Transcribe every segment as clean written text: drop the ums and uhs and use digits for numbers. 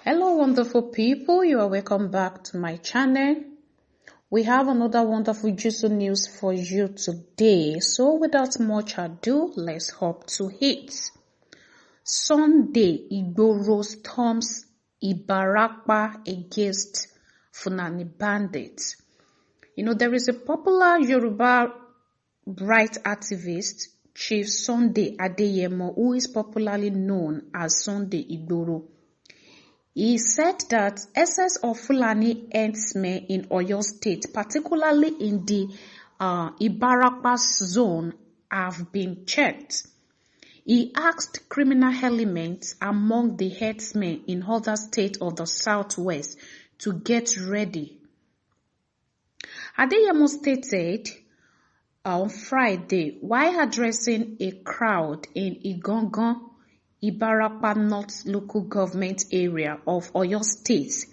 Hello wonderful people, you are welcome back to my channel. We have another wonderful juicy news for you today. So without much ado, let's hop to it. Sunday, Igboro storms Ibarakpa against Fulani bandits. There is a popular Yoruba rights activist, Chief Sunday Adeyemo, who is popularly known as Sunday Igboro. He said that excess of Fulani herdsmen in Oyo State, particularly in the Ibarakpa zone, have been checked. He asked criminal elements among the herdsmen in other states of the southwest to get ready. Adeyemo stated on Friday while addressing a crowd in Igangan, Ibarakpa North local government area of Oyo State,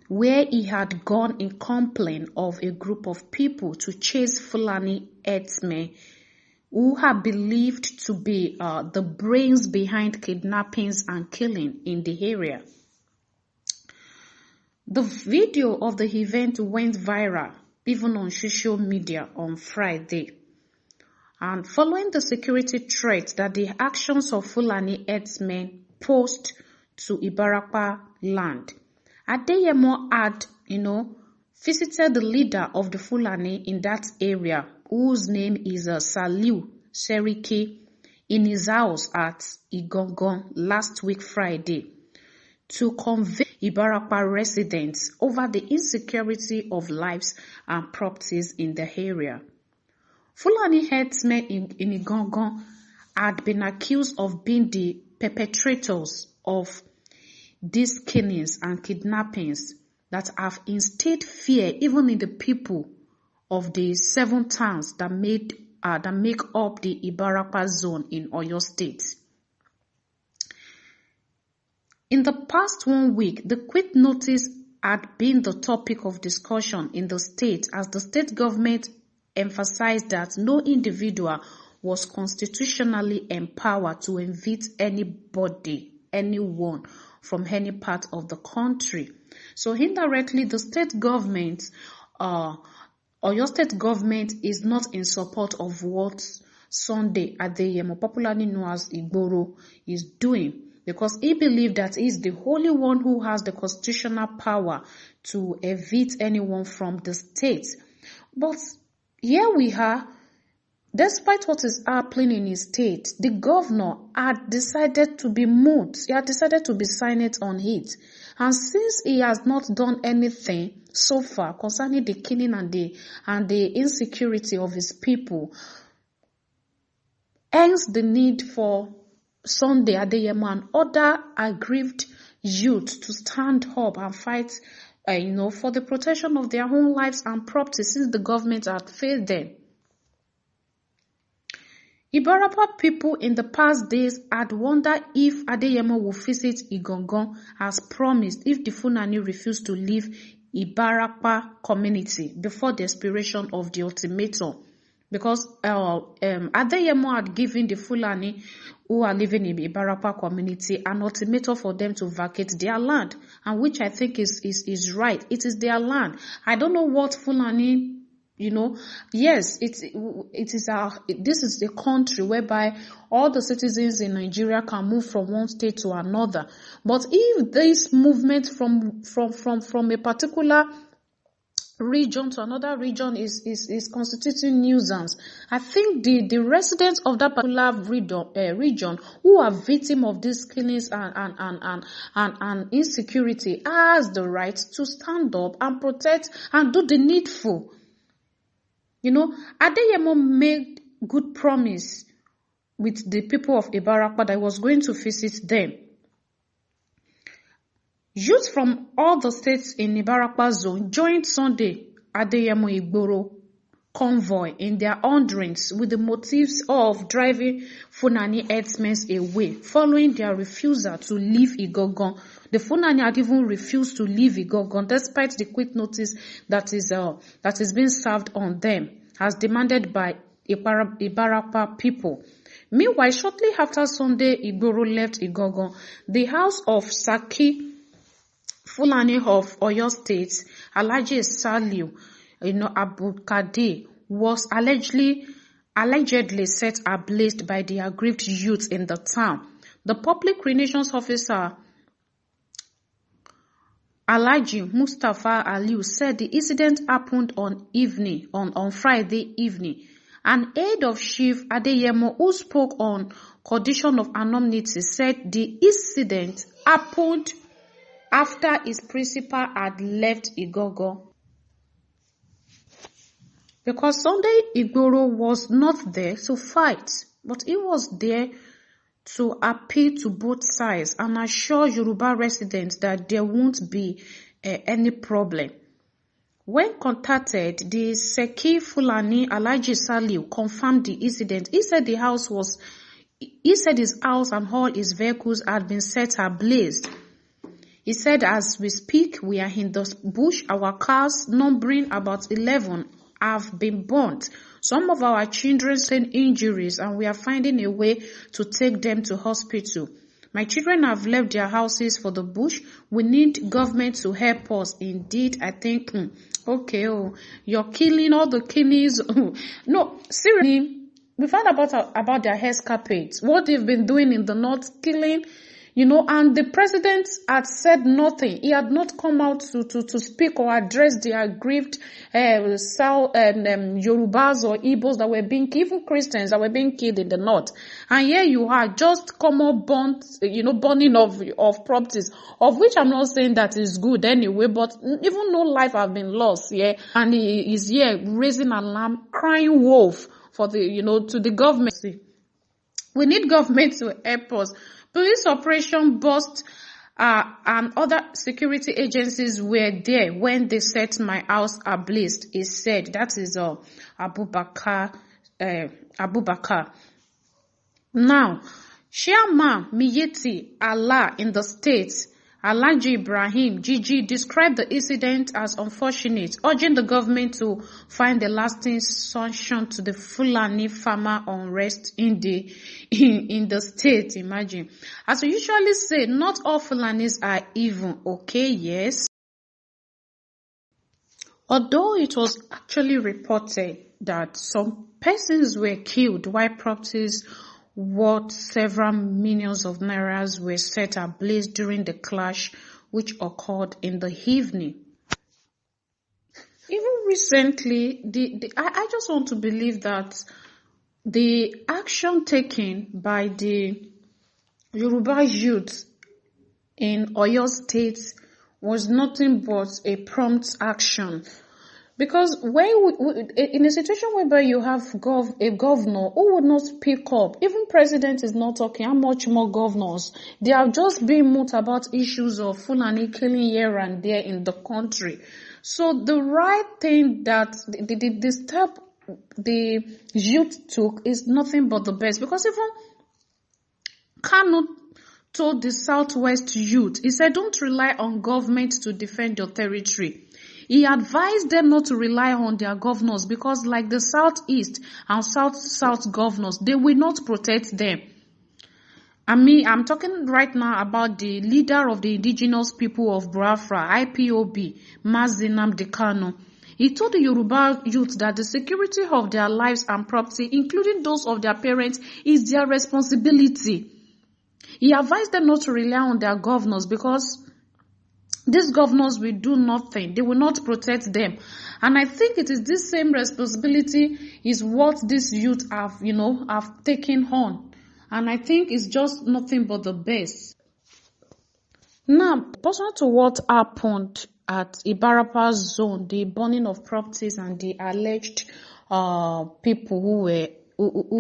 where he had gone in complaint of a group of people to chase Fulani herdsmen who are believed to be the brains behind kidnappings and killing in the area. The video of the event went viral even on social media on Friday. And following the security threat that the actions of Fulani herdsmen posed to Ibarakpa land, Adeyemo had, visited the leader of the Fulani in that area, whose name is Saliu Seriki, in his house at Igangan last week Friday, to convey Ibarakpa residents over the insecurity of lives and properties in the area. Fulani herdsmen in Igangan had been accused of being the perpetrators of these killings and kidnappings that have instilled fear even in the people of the 7 towns that make up the Ibarakpa zone in Oyo State. In the past 1 week, the quick notice had been the topic of discussion in the state as the state government emphasized that no individual was constitutionally empowered to evict anyone from any part of the country. So indirectly, the state government, Oyo State government, is not in support of what Sunday Adeyemo, popularly known as Igboro, is doing, because he believed that he is the only one who has the constitutional power to evict anyone from the state. But here we are, despite what is happening in his state, the governor had decided to be moved. He had decided to be silent on it. And since he has not done anything so far concerning the killing and the insecurity of his people, hence the need for Sunday Adeyemo and other aggrieved youth to stand up and fight for the protection of their own lives and property, since the government had failed them. Ibarakpa people in the past days had wondered if Adeyemo will visit Igangan as promised if the Fulani refused to leave Ibarakpa community before the expiration of the ultimatum, because Adeyemo had given the Fulani who are living in the Ibarakpa community an ultimatum for them to vacate their land, and which I think is right. It is their land. I don't know what Fulani, yes, this is a country whereby all the citizens in Nigeria can move from one state to another. But if this movement from a particular region to another region is constituting nuisance, I think the residents of that particular region who are victim of these killings and insecurity has the right to stand up and protect and do the needful. Adeyemo made good promise with the people of Ibarakpa that he was going to visit them. Youth from all the states in Ibarakpa zone joined Sunday Adeyemo Igboro convoy in their wanderings with the motives of driving Fulani herdsmen away following their refusal to leave Igangan. The Fulani had even refused to leave Igangan despite the quick notice that is being served on them, as demanded by Ibarakpa people. Meanwhile, shortly after Sunday Igboro left Igangan, the house of Saki Fulani of Oyo State, Alhaji Saliu, Abukade, was allegedly set ablaze by the aggrieved youth in the town. The public relations officer, Alhaji Mustafa Aliu, said the incident happened on Friday evening. An aide of Chief Adeyemo, who spoke on condition of anonymity, said the incident happened after his principal had left Igogo. Because Sunday Igboro was not there to fight, but he was there to appeal to both sides and assure Yoruba residents that there won't be any problem. When contacted, the Seki Fulani Alhaji Saliu confirmed the incident. He said his house and all his vehicles had been set ablaze. He said, as we speak, we are in the bush. Our cars, numbering about 11, have been burnt. Some of our children sustained injuries, and we are finding a way to take them to hospital. My children have left their houses for the bush. We need government to help us. Indeed, I think, you're killing all the kidneys. No, seriously, we found about their escapades, what they've been doing in the north, killing, and the president had said nothing. He had not come out to speak or address the aggrieved Yorubas or Igbos that were being killed, even Christians that were being killed in the north. And here you are, just common burning of properties, of which I'm not saying that is good anyway, but even no life have been lost, and he is here raising alarm, crying wolf for to the government. We need government to help us. Police operation bust and other security agencies were there when they set my house ablaze, he said. That is Abubakar. Now, Chairman Miyeti Allah in the state, Alhaji Ibrahim Gigi, described the incident as unfortunate, urging the government to find a lasting solution to the Fulani farmer unrest in the state. Imagine. As we usually say, not all Fulanis are evil, okay, yes. Although it was actually reported that some persons were killed while properties worth several millions of nairas were set ablaze during the clash which occurred in the evening. Even recently, I just want to believe that the action taken by the Yoruba youth in Oyo State was nothing but a prompt action. Because when in a situation whereby you have a governor who would not speak up, even president is not talking, how much more governors? They are just being mute about issues of Fulani killing here and there in the country. So the right thing that the step the youth took is nothing but the best. Because even Kanu told the Southwest youth, he said, don't rely on government to defend your territory. He advised them not to rely on their governors because like the Southeast and South governors, they will not protect them. I'm talking right now about the leader of the indigenous people of Biafra, IPOB, Mazi Nnamdi Kanu. He told the Yoruba youth that the security of their lives and property, including those of their parents, is their responsibility. He advised them not to rely on their governors because these governors will do nothing. They will not protect them. And I think it is this same responsibility is what these youth have taken on. And I think it's just nothing but the best. Now, pursuant to what happened at Ibarapa zone, the burning of properties and the alleged people who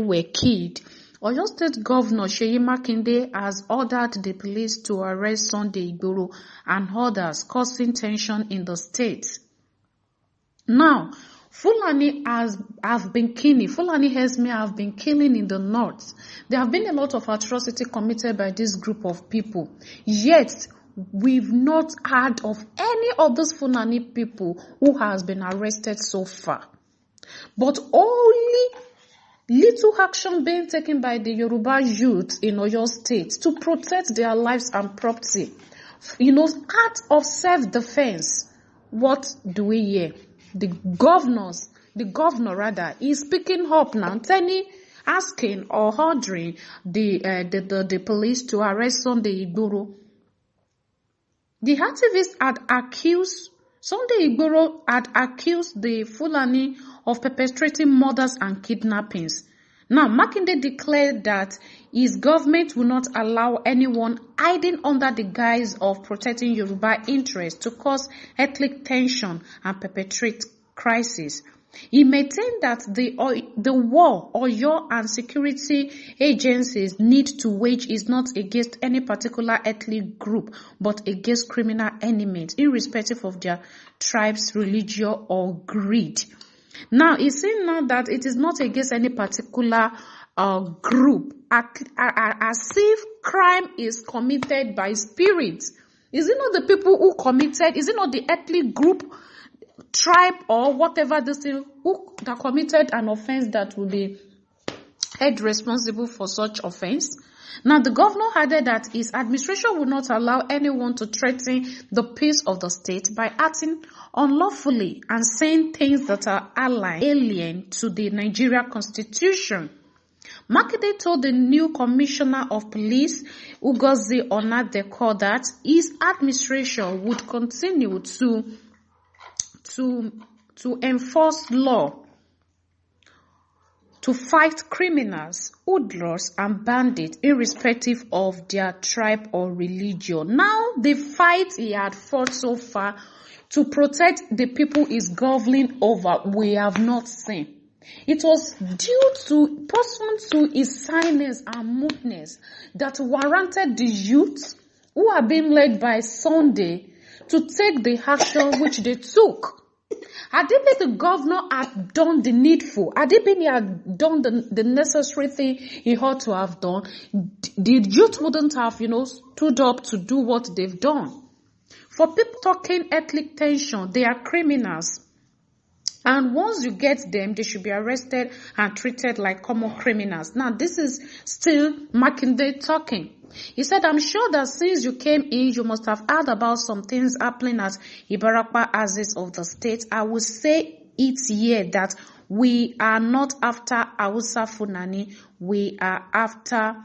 were killed, Oyo State Governor Seyi Makinde has ordered the police to arrest Sunday Igboro and others, causing tension in the state. Now, Fulani have been killing. Fulani herdsmen have been killing in the north. There have been a lot of atrocity committed by this group of people. Yet, we've not heard of any of those Fulani people who has been arrested so far. But only little action being taken by the Yoruba youth in Oyo State to protect their lives and property. act of self-defense. What do we hear? The governor rather, is speaking up now, asking or ordering the police to arrest Sunday Igboro. The activists had accused Sunday Igboro had accused the Fulani of perpetrating murders and kidnappings. Now, Makinde declared that his government will not allow anyone hiding under the guise of protecting Yoruba interests to cause ethnic tension and perpetrate crisis. He maintained that the war Oyo and security agencies need to wage is not against any particular ethnic group, but against criminal enemies, irrespective of their tribes, religion, or greed. Now, he's saying now that it is not against any particular group, as if crime is committed by spirits. Is it not the people who committed? Is it not the ethnic group, tribe, or whatever this thing that committed an offense that will be held responsible for such offense? Now, the governor added that his administration will not allow anyone to threaten the peace of the state by acting unlawfully and saying things that are alien to the Nigeria Constitution. Makinde told the new commissioner of police, Ugozi Onadeko, that his administration would continue to enforce law, to fight criminals, hoodlums, and bandits, irrespective of their tribe or religion. Now, the fight he had fought so far to protect the people he's governing over, we have not seen. It was pursuant to his silence and muteness that warranted the youth who are being led by Sunday to take the action which they took. Had it been the governor had done the needful, had it been he had done the necessary thing he ought to have done, the youth wouldn't have, stood up to do what they've done. For people talking ethnic tension, they are criminals. And once you get them, they should be arrested and treated like common criminals. Now, this is still Makinde talking. He said, I'm sure that since you came in, you must have heard about some things happening at Ibarakwa axis of the state. I will say it here that we are not after Hausa Fulani. We are after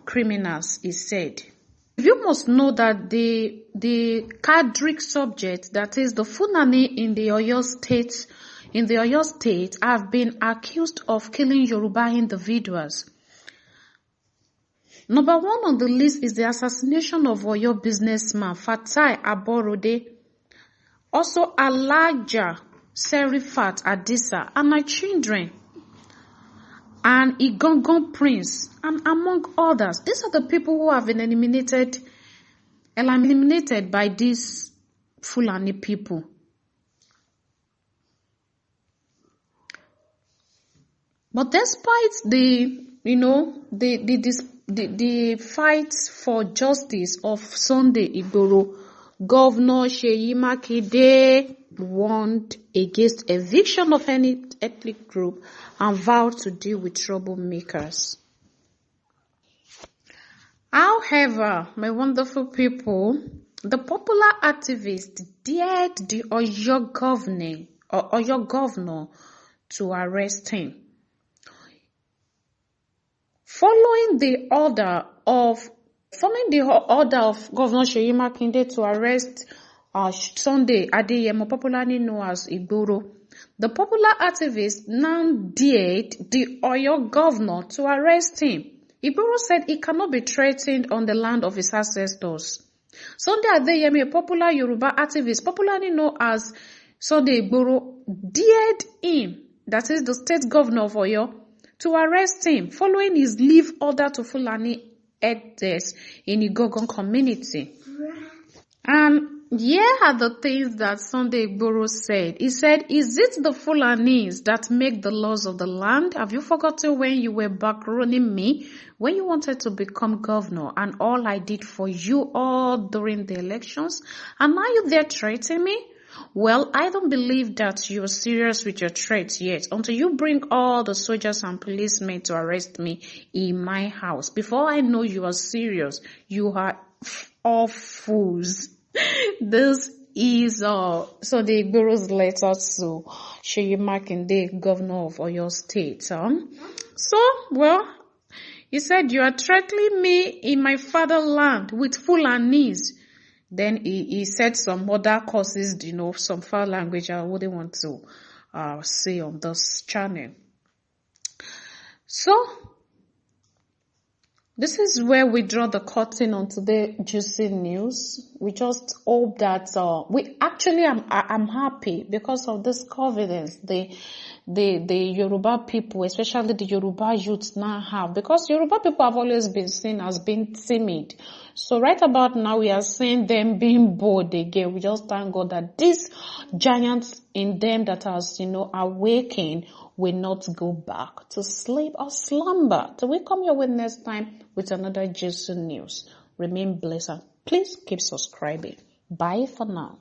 criminals, he said. You must know that the Kadrik subject, that is the Fulani in the Oyo state, have been accused of killing Yoruba individuals. Number one on the list is the assassination of Oyo businessman Fatai Aborode, also Alaja Serifat Adisa, and my children, and Igongon Prince, and among others. These are the people who have been eliminated by these Fulani people. But despite the fight for justice of Sunday Igboro, Governor Seyi Makinde warned against eviction of any ethnic group and vowed to deal with troublemakers. However, my wonderful people, the popular activist dared the Oyo governor to arrest him. Following the order of Governor Seyi Makinde to arrest Sunday Adeyemo, popularly known as Igboro, the popular activist now dared the Oyo governor to arrest him. Igboro said he cannot be threatened on the land of his ancestors. Sunday Adeyemo, a popular Yoruba activist, popularly known as Sunday Igboro, dared him, that is the state governor of Oyo, to arrest him following his leave order to Fulani herders in Igogon community. And here are the things that Sunday Igboro said. He said, is it the Fulanis that make the laws of the land? Have you forgotten when you were backroning me, when you wanted to become governor, and all I did for you all during the elections? And now you're there threatening me? Well, I don't believe that you're serious with your threats yet until you bring all the soldiers and policemen to arrest me in my house. Before I know you are serious, you are All fools. This is so the Igbo's letter to Seyi Makinde, governor of Oyo State. So, well, he said, you are threatening me in my fatherland with Fulanis. Then he said some other curses, some foul language I wouldn't want to say on this channel. So, this is where we draw the curtain on today's juicy news. We just hope that I'm happy because of this confidence the Yoruba people, especially the Yoruba youth now have, because Yoruba people have always been seen as being timid. So right about now we are seeing them being bold again. We just thank God that these giants in them that has, awakened will not go back to sleep or slumber. So we come your way next time with another juicy news. Remain blessed. Please keep subscribing. Bye for now.